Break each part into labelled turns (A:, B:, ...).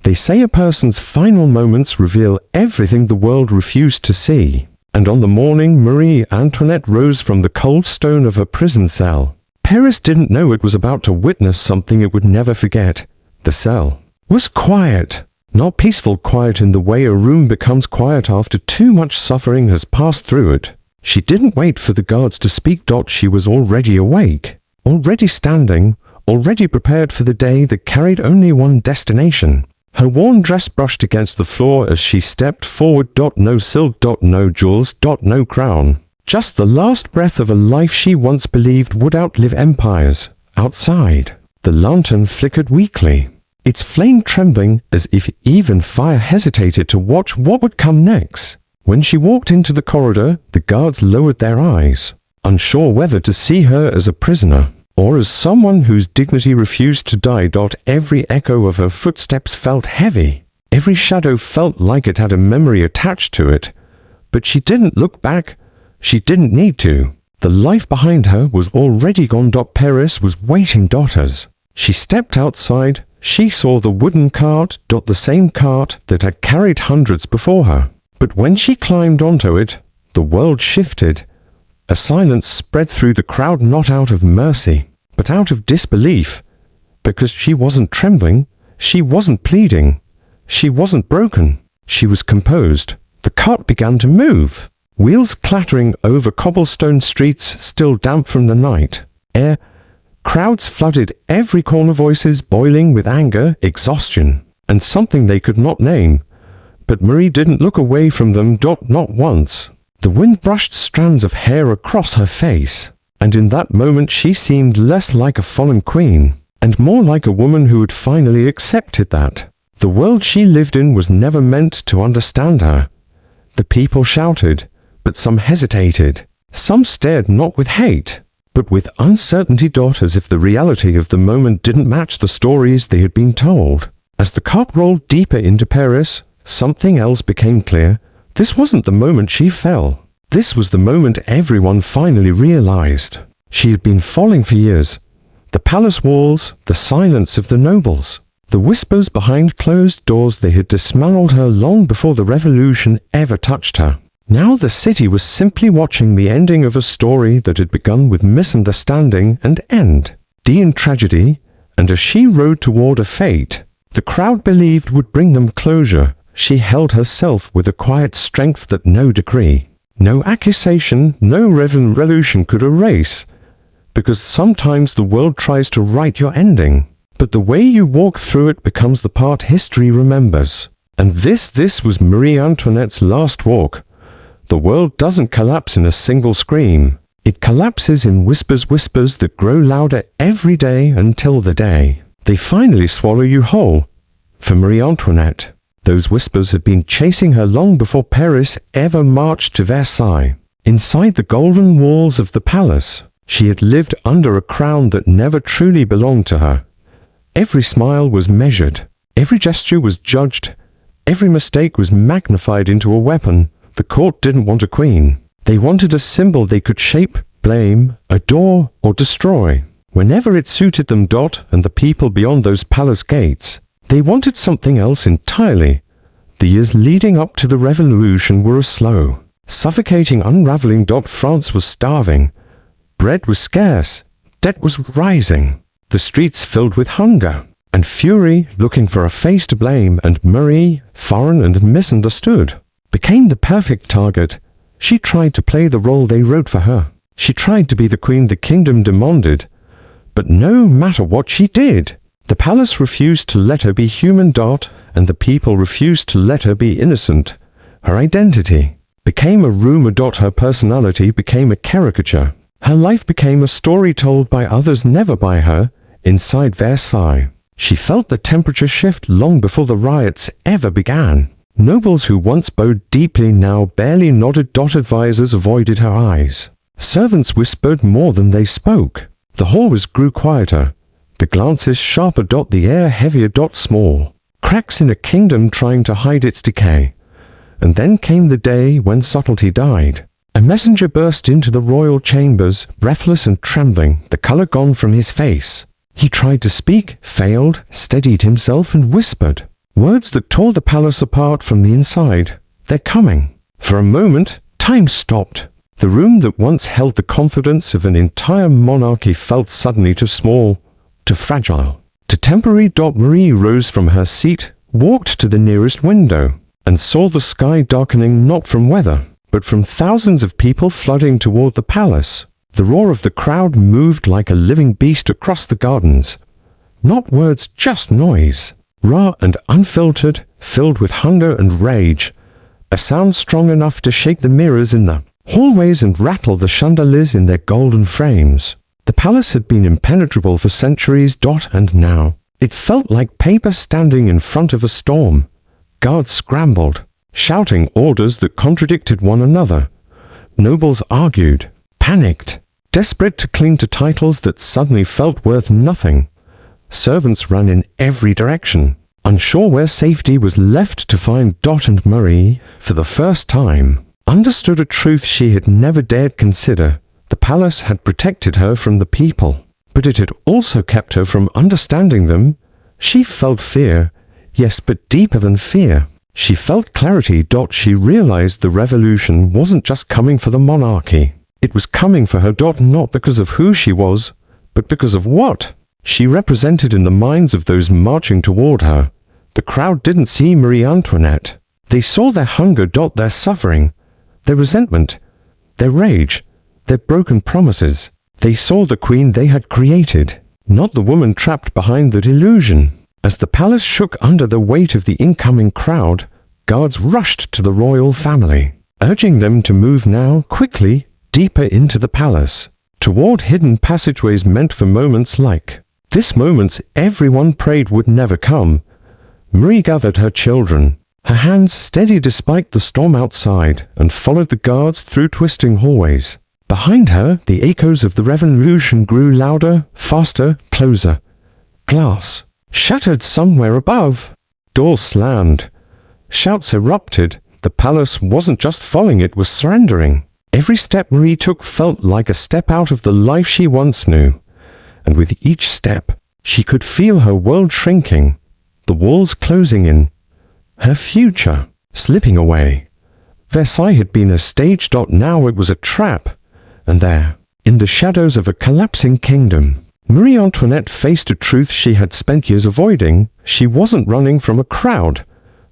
A: They say a person's final moments reveal everything the world refused to see. And on the morning Marie Antoinette rose from the cold stone of her prison cell, Paris didn't know it was about to witness something it would never forget. The cell was quiet. Not peaceful quiet in the way a room becomes quiet after too much suffering has passed through it. She didn't wait for the guards to speak. She was already awake, already standing, already prepared for the day that carried only one destination. Her worn dress brushed against the floor as she stepped forward. No silk, no jewels, no crown. Just the last breath of a life she once believed would outlive empires. Outside, the lantern flickered weakly, its flame trembling as if even fire hesitated to watch what would come next. When she walked into the corridor, the guards lowered their eyes, unsure whether to see her as a prisoner or as someone whose dignity refused to die. Every echo of her footsteps felt heavy. Every shadow felt like it had a memory attached to it. But she didn't look back. She didn't need to. The life behind her was already gone. Paris was waiting. As she stepped outside, she saw the wooden cart. The same cart that had carried hundreds before her. But when she climbed onto it, the world shifted. A silence spread through the crowd, not out of mercy, but out of disbelief. Because she wasn't trembling, she wasn't pleading, she wasn't broken. She was composed. The cart began to move, wheels clattering over cobblestone streets still damp from the night air. Crowds flooded every corner, voices boiling with anger, exhaustion, and something they could not name. But Marie didn't look away from them. Not once. The wind brushed strands of hair across her face, and in that moment she seemed less like a fallen queen, and more like a woman who had finally accepted that the world she lived in was never meant to understand her. The people shouted, but some hesitated. Some stared not with hate, but with uncertainty. As if the reality of the moment didn't match the stories they had been told. As the cart rolled deeper into Paris, something else became clear. This wasn't the moment she fell. This was the moment everyone finally realized. She had been falling for years. The palace walls, the silence of the nobles, the whispers behind closed doors. They had dismantled her long before the revolution ever touched her. Now the city was simply watching the ending of a story that had begun with misunderstanding and end in tragedy. And as she rode toward a fate the crowd believed would bring them closure, she held herself with a quiet strength that no decree, no accusation, no revolution could erase. Because sometimes the world tries to write your ending, but the way you walk through it becomes the part history remembers. And this was Marie Antoinette's last walk. The world doesn't collapse in a single scream. It collapses in whispers that grow louder every day until the day they finally swallow you whole. For Marie Antoinette, those whispers had been chasing her long before Paris ever marched to Versailles. Inside the golden walls of the palace, she had lived under a crown that never truly belonged to her. Every smile was measured, every gesture was judged, every mistake was magnified into a weapon. The court didn't want a queen. They wanted a symbol they could shape, blame, adore, or destroy, whenever it suited them. And the people beyond those palace gates, they wanted something else entirely. The years leading up to the revolution were a slow, suffocating unraveling. France was starving. Bread was scarce. Debt was rising. The streets filled with hunger and fury, looking for a face to blame. And Marie, foreign and misunderstood, became the perfect target. She tried to play the role they wrote for her. She tried to be the queen the kingdom demanded. But no matter what she did, the palace refused to let her be human. And the people refused to let her be innocent. Her identity became a rumor. Her personality became a caricature. Her life became a story told by others, never by her. Inside Versailles, she felt the temperature shift long before the riots ever began. Nobles who once bowed deeply now barely nodded. Advisors avoided her eyes. Servants whispered more than they spoke. The hall grew quieter, the glances sharper. The air heavier. Small cracks in a kingdom trying to hide its decay. And then came the day when subtlety died. A messenger burst into the royal chambers, breathless and trembling, the color gone from his face. He tried to speak, failed, steadied himself and whispered, Words that tore the palace apart from the inside. "They're coming." For a moment, time stopped. The room that once held the confidence of an entire monarchy felt suddenly too small, too fragile, too temporary. Marie rose from her seat, walked to the nearest window, and saw the sky darkening not from weather, but from thousands of people flooding toward the palace. The roar of the crowd moved like a living beast across the gardens. Not words, just noise. Raw and unfiltered, filled with hunger and rage. A sound strong enough to shake the mirrors in the hallways and rattle the chandeliers in their golden frames. The palace had been impenetrable for centuries. And now, it felt like paper standing in front of a storm. Guards scrambled, shouting orders that contradicted one another. Nobles argued, panicked, desperate to cling to titles that suddenly felt worth nothing. Servants ran in every direction, unsure where safety was left to find. And Marie, for the first time, understood a truth she had never dared consider. The palace had protected her from the people, but it had also kept her from understanding them. She felt fear, yes, but deeper than fear. She felt clarity. She realized the revolution wasn't just coming for the monarchy. It was coming for her. Not because of who she was, but because of what she represented in the minds of those marching toward her. The crowd didn't see Marie Antoinette. They saw their hunger. Their suffering, their resentment, their rage, their broken promises. They saw the queen they had created, not the woman trapped behind that illusion. As the palace shook under the weight of the incoming crowd, guards rushed to the royal family, urging them to move now, quickly, deeper into the palace, toward hidden passageways meant for moments like this. Moments everyone prayed would never come. Marie gathered her children, her hands steady despite the storm outside, and followed the guards through twisting hallways. Behind her, the echoes of the revolution grew louder, faster, closer. Glass shattered somewhere above. Doors slammed. Shouts erupted. The palace wasn't just falling, it was surrendering. Every step Marie took felt like a step out of the life she once knew. And with each step, she could feel her world shrinking, the walls closing in, her future slipping away. Versailles had been a stage. Now it was a trap. And there, in the shadows of a collapsing kingdom, Marie Antoinette faced a truth she had spent years avoiding. She wasn't running from a crowd.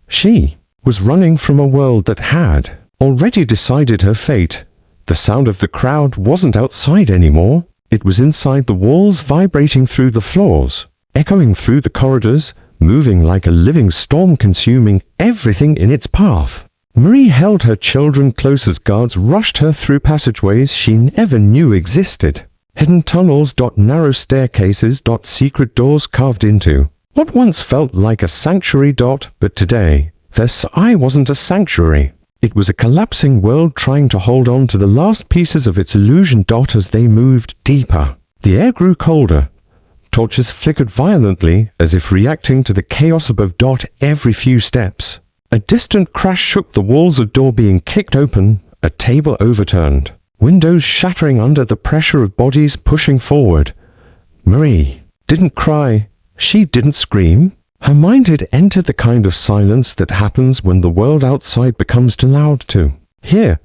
A: She was running from a world that had already decided her fate. The sound of the crowd wasn't outside anymore. It was inside the walls, vibrating through the floors, echoing through the corridors, moving like a living storm, consuming everything in its path. Marie held her children close as guards rushed her through passageways she never knew existed. Hidden tunnels. Narrow staircases. Secret doors carved into what once felt like a sanctuary. But today, Versailles wasn't a sanctuary. It was a collapsing world trying to hold on to the last pieces of its illusion. As they moved deeper, the air grew colder. Torches flickered violently, as if reacting to the chaos above. Every few steps, a distant crash shook the walls. A door being kicked open, a table overturned, windows shattering under the pressure of bodies pushing forward. Marie didn't cry. She didn't scream. Her mind had entered the kind of silence that happens when the world outside becomes too loud to hear.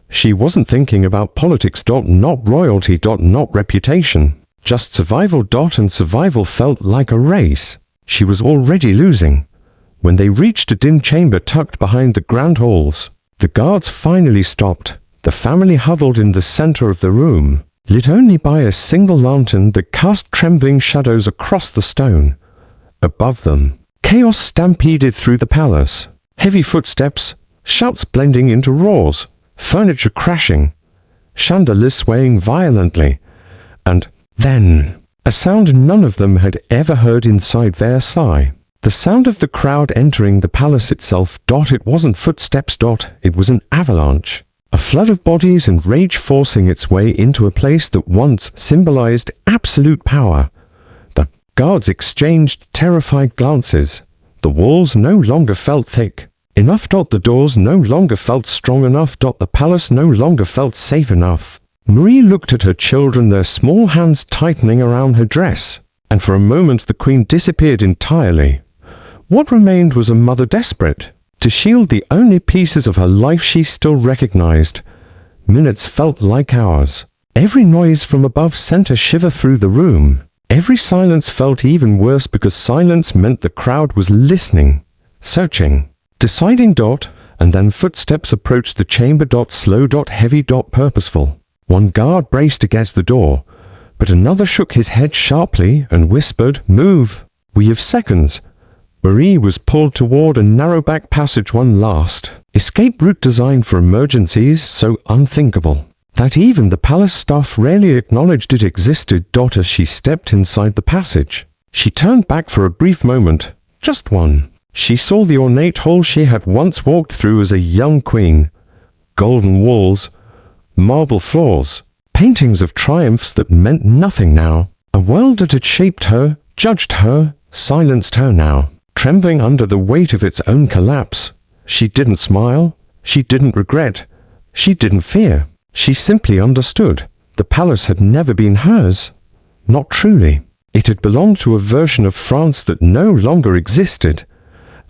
A: She wasn't thinking about politics. Not royalty. Not reputation. Just survival. And survival felt like a race. She was already losing. When they reached a dim chamber tucked behind the grand halls, the guards finally stopped. The family huddled in the center of the room, lit only by a single lantern that cast trembling shadows across the stone. Above them, chaos stampeded through the palace. Heavy footsteps, shouts blending into roars, furniture crashing, chandeliers swaying violently, and then a sound none of them had ever heard inside Versailles. The sound of the crowd entering the palace itself. It wasn't footsteps. It was an avalanche. A flood of bodies and rage forcing its way into a place that once symbolized absolute power. The guards exchanged terrified glances. The walls no longer felt thick enough. The doors no longer felt strong enough. The palace no longer felt safe enough. Marie looked at her children, their small hands tightening around her dress, and for a moment the queen disappeared entirely. What remained was a mother desperate to shield the only pieces of her life she still recognized. Minutes felt like hours. Every noise from above sent a shiver through the room. Every silence felt even worse because silence meant the crowd was listening, searching, deciding. And then footsteps approached the chamber. Slow. Heavy. Purposeful. One guard braced against the door, but another shook his head sharply and whispered, "Move. We have seconds." Marie was pulled toward a narrow back passage, one last escape route designed for emergencies, so unthinkable that even the palace staff rarely acknowledged it existed. As she stepped inside the passage, she turned back for a brief moment, just one. She saw the ornate hall she had once walked through as a young queen. Golden walls, marble floors, paintings of triumphs that meant nothing now. A world that had shaped her, judged her, silenced her now, trembling under the weight of its own collapse. She didn't smile, she didn't regret, she didn't fear. She simply understood. The palace had never been hers. Not truly. It had belonged to a version of France that no longer existed.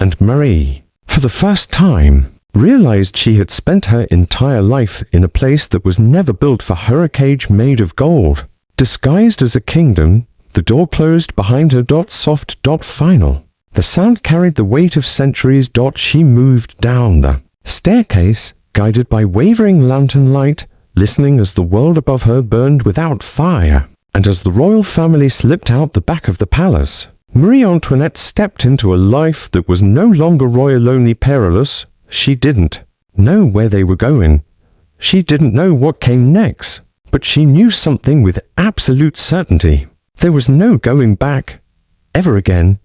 A: And Marie, for the first time, realized she had spent her entire life in a place that was never built for her, a cage made of gold. Disguised as a kingdom, the door closed behind her. Soft. Final. The sound carried the weight of centuries. She moved down the staircase, guided by wavering lantern light, listening as the world above her burned without fire. And as the royal family slipped out the back of the palace, Marie Antoinette stepped into a life that was no longer royal, only perilous. She didn't know where they were going. She didn't know what came next. But she knew something with absolute certainty. There was no going back. Ever again.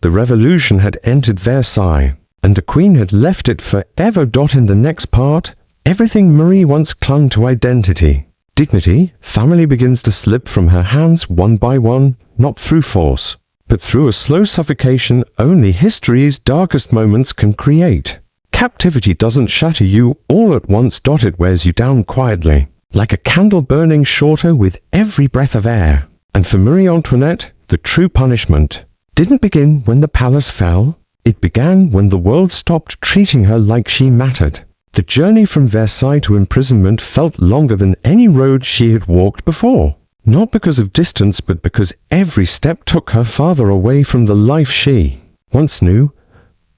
A: The revolution had entered Versailles, and the queen had left it forever. In the next part, everything Marie once clung to, identity, dignity, family, begins to slip from her hands one by one, not through force, but through a slow suffocation only history's darkest moments can create. Captivity doesn't shatter you all at once. It wears you down quietly, like a candle burning shorter with every breath of air. And for Marie Antoinette, the true punishment didn't begin when the palace fell. It began when the world stopped treating her like she mattered. The journey from Versailles to imprisonment felt longer than any road she had walked before. Not because of distance, but because every step took her farther away from the life she once knew.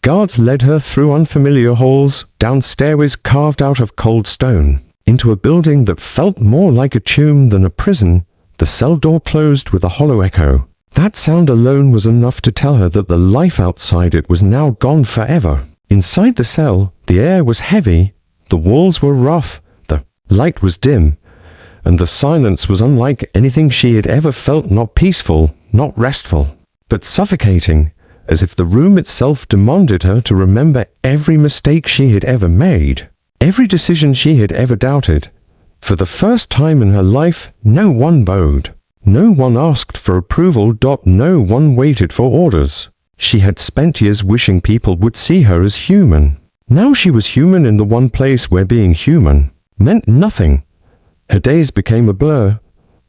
A: Guards led her through unfamiliar halls, down stairways carved out of cold stone, into a building that felt more like a tomb than a prison. The cell door closed with a hollow echo. That sound alone was enough to tell her that the life outside it was now gone forever. Inside the cell, the air was heavy, the walls were rough, the light was dim, and the silence was unlike anything she had ever felt. Not peaceful, not restful, but suffocating, as if the room itself demanded her to remember every mistake she had ever made, every decision she had ever doubted. For the first time in her life, no one bowed. No one asked for approval. No one waited for orders. She had spent years wishing people would see her as human. Now she was human in the one place where being human meant nothing. Her days became a blur.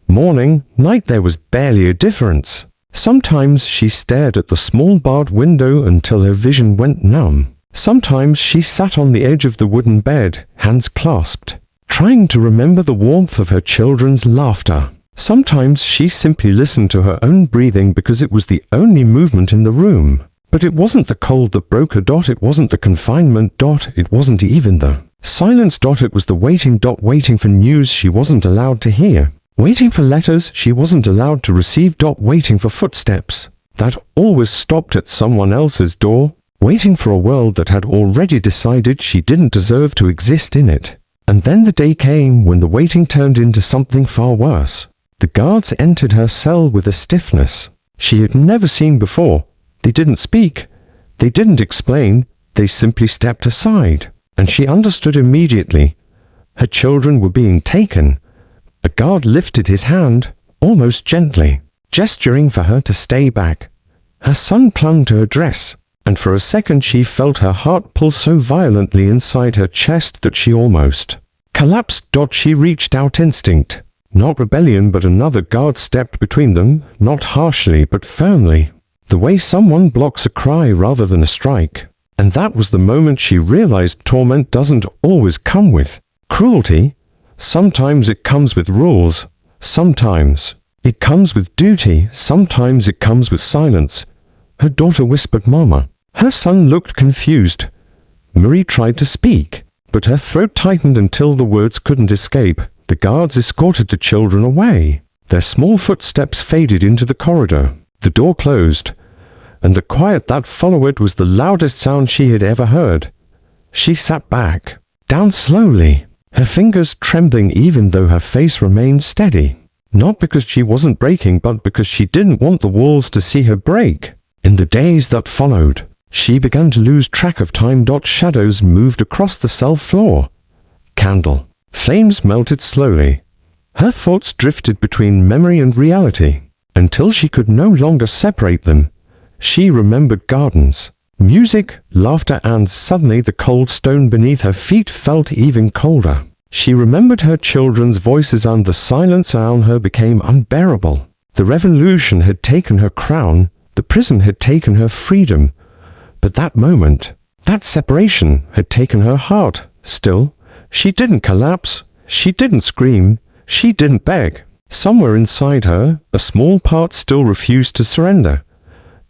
A: Morning, night, there was barely a difference. Sometimes she stared at the small barred window until her vision went numb. Sometimes she sat on the edge of the wooden bed, hands clasped, trying to remember the warmth of her children's laughter. Sometimes she simply listened to her own breathing because it was the only movement in the room. But it wasn't the cold that broke her. It wasn't the confinement. It wasn't even the silence. It was the waiting. Waiting for news she wasn't allowed to hear. Waiting for letters she wasn't allowed to receive. Waiting for footsteps that always stopped at someone else's door. Waiting for a world that had already decided she didn't deserve to exist in it. And then the day came when the waiting turned into something far worse. The guards entered her cell with a stiffness she had never seen before. They didn't speak. They didn't explain. They simply stepped aside. And she understood immediately. Her children were being taken. A guard lifted his hand, almost gently, gesturing for her to stay back. Her son clung to her dress, and for a second she felt her heart pull so violently inside her chest that she almost collapsed. She reached out, instinct. Not rebellion, but another guard stepped between them, not harshly but firmly. The way someone blocks a cry rather than a strike. And that was the moment she realized torment doesn't always come with cruelty. Sometimes it comes with rules. Sometimes it comes with duty. Sometimes it comes with silence. Her daughter whispered, "Mama." Her son looked confused. Marie tried to speak, but her throat tightened until the words couldn't escape. The guards escorted the children away. Their small footsteps faded into the corridor. The door closed, and the quiet that followed was the loudest sound she had ever heard. She sat back, down slowly, her fingers trembling even though her face remained steady. Not because she wasn't breaking, but because she didn't want the walls to see her break. In the days that followed, she began to lose track of time. Shadows moved across the cell floor. Candle flames melted slowly. Her thoughts drifted between memory and reality, until she could no longer separate them. She remembered gardens, music, laughter, and suddenly the cold stone beneath her feet felt even colder. She remembered her children's voices, and the silence around her became unbearable. The revolution had taken her crown, the prison had taken her freedom, but that moment, that separation, had taken her heart. Still, she didn't collapse, she didn't scream, she didn't beg. Somewhere inside her, a small part still refused to surrender.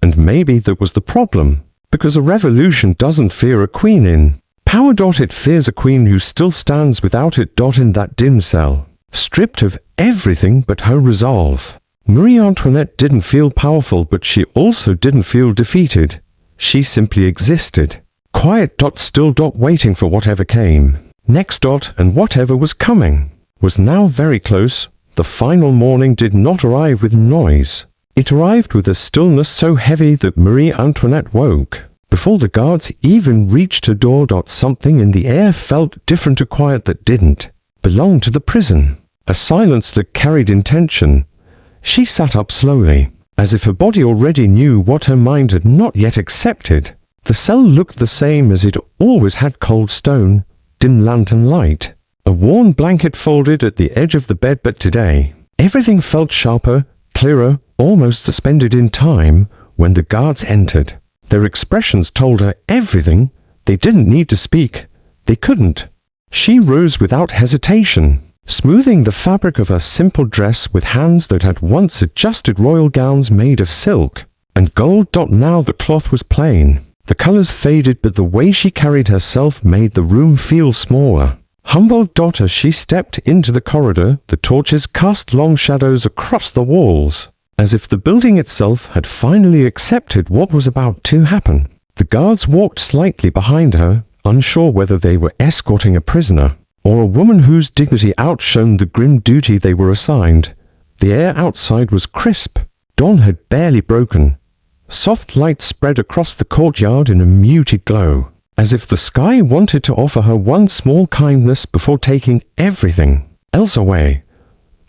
A: And maybe that was the problem, because a revolution doesn't fear a queen in power. It fears a queen who still stands without it. In that dim cell, stripped of everything but her resolve, Marie Antoinette didn't feel powerful, but she also didn't feel defeated. She simply existed, quiet. Still. Waiting for whatever came next. And whatever was coming was now very close. The final morning did not arrive with noise. It arrived with a stillness so heavy that Marie Antoinette woke before the guards even reached her door. Something in the air felt different, a quiet that didn't belong to the prison, a silence that carried intention. She sat up slowly, as if her body already knew what her mind had not yet accepted. The cell looked the same as it always had: cold stone, dim lantern light, a worn blanket folded at the edge of the bed. But today, everything felt sharper, clearer, almost suspended in time. When the guards entered, their expressions told her everything. They didn't need to speak. They couldn't. She rose without hesitation, smoothing the fabric of her simple dress with hands that had once adjusted royal gowns made of silk and gold. Now the cloth was plain. The colors faded, but the way she carried herself made the room feel smaller. Humble. As she stepped into the corridor, the torches cast long shadows across the walls, as if the building itself had finally accepted what was about to happen. The guards walked slightly behind her, unsure whether they were escorting a prisoner or a woman whose dignity outshone the grim duty they were assigned. The air outside was crisp. Dawn had barely broken. Soft light spread across the courtyard in a muted glow, as if the sky wanted to offer her one small kindness before taking everything else away.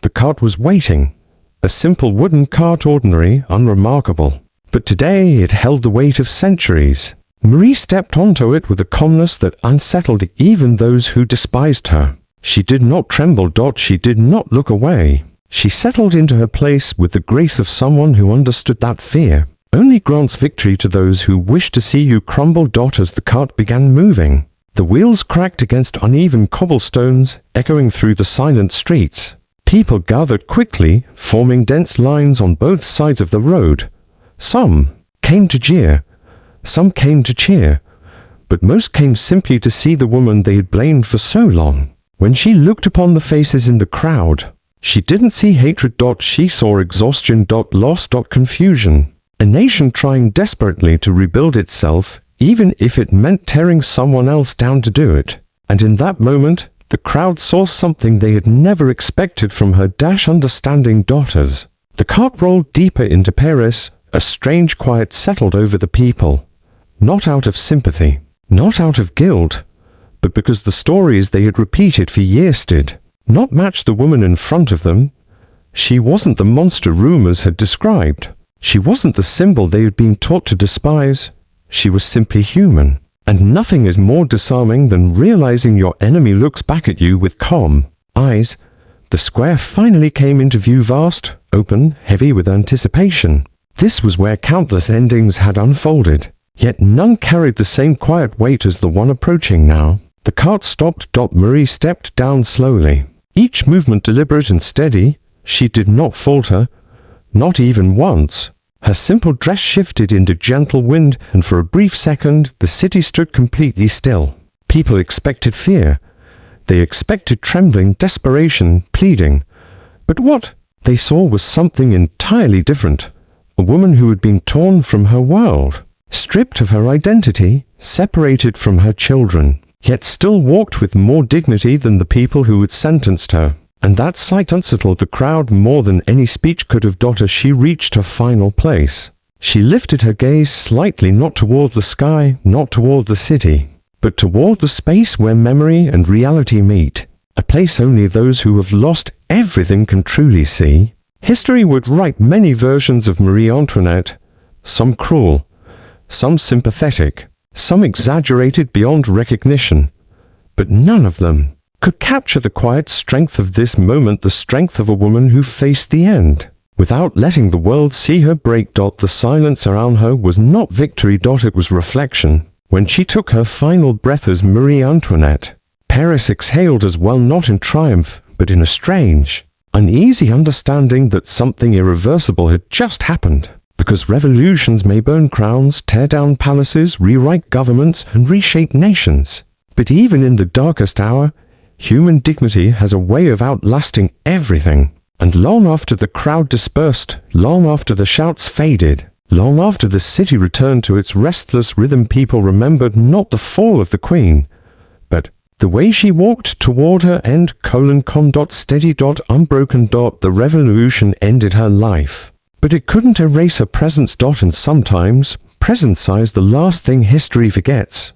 A: The cart was waiting. A simple wooden cart, ordinary, unremarkable. But today it held the weight of centuries. Marie stepped onto it with a calmness that unsettled even those who despised her. She did not tremble. She did not look away. She settled into her place with the grace of someone who understood that fear only grants victory to those who wish to see you crumble. As the cart began moving, the wheels cracked against uneven cobblestones, echoing through the silent streets. People gathered quickly, forming dense lines on both sides of the road. Some came to jeer, some came to cheer, but most came simply to see the woman they had blamed for so long. When she looked upon the faces in the crowd, she didn't see hatred. She saw exhaustion. Loss. Confusion. A nation trying desperately to rebuild itself, even if it meant tearing someone else down to do it. And in that moment, the crowd saw something they had never expected from her understanding daughters. The cart rolled deeper into Paris. A strange quiet settled over the people. Not out of sympathy, not out of guilt, but because the stories they had repeated for years did not match the woman in front of them. She wasn't the monster rumors had described. She wasn't the symbol they had been taught to despise. She was simply human. And nothing is more disarming than realizing your enemy looks back at you with calm eyes. The square finally came into view, vast, open, heavy with anticipation. This was where countless endings had unfolded, yet none carried the same quiet weight as the one approaching now. The cart stopped. Marie stepped down slowly, each movement deliberate and steady. She did not falter, not even once. Her simple dress shifted into gentle wind, and for a brief second the city stood completely still. People expected fear. They expected trembling, desperation, pleading. But what they saw was something entirely different. A woman who had been torn from her world, stripped of her identity, separated from her children, yet still walked with more dignity than the people who had sentenced her. And that sight unsettled the crowd more than any speech could have. As she reached her final place, she lifted her gaze slightly, not toward the sky, not toward the city, but toward the space where memory and reality meet, a place only those who have lost everything can truly see. History would write many versions of Marie Antoinette, some cruel, some sympathetic, some exaggerated beyond recognition, but none of them could capture the quiet strength of this moment, the strength of a woman who faced the end without letting the world see her break. The silence around her was not victory. It was reflection. When she took her final breath as Marie Antoinette, Paris exhaled as well, not in triumph, but in a strange, uneasy understanding that something irreversible had just happened. Because revolutions may burn crowns, tear down palaces, rewrite governments, and reshape nations. But even in the darkest hour, human dignity has a way of outlasting everything. And long after the crowd dispersed, long after the shouts faded, long after the city returned to its restless rhythm, people remembered not the fall of the queen, but the way she walked toward her end, steady, unbroken. The revolution ended her life, but it couldn't erase her presence. And sometimes, presence is the last thing history forgets.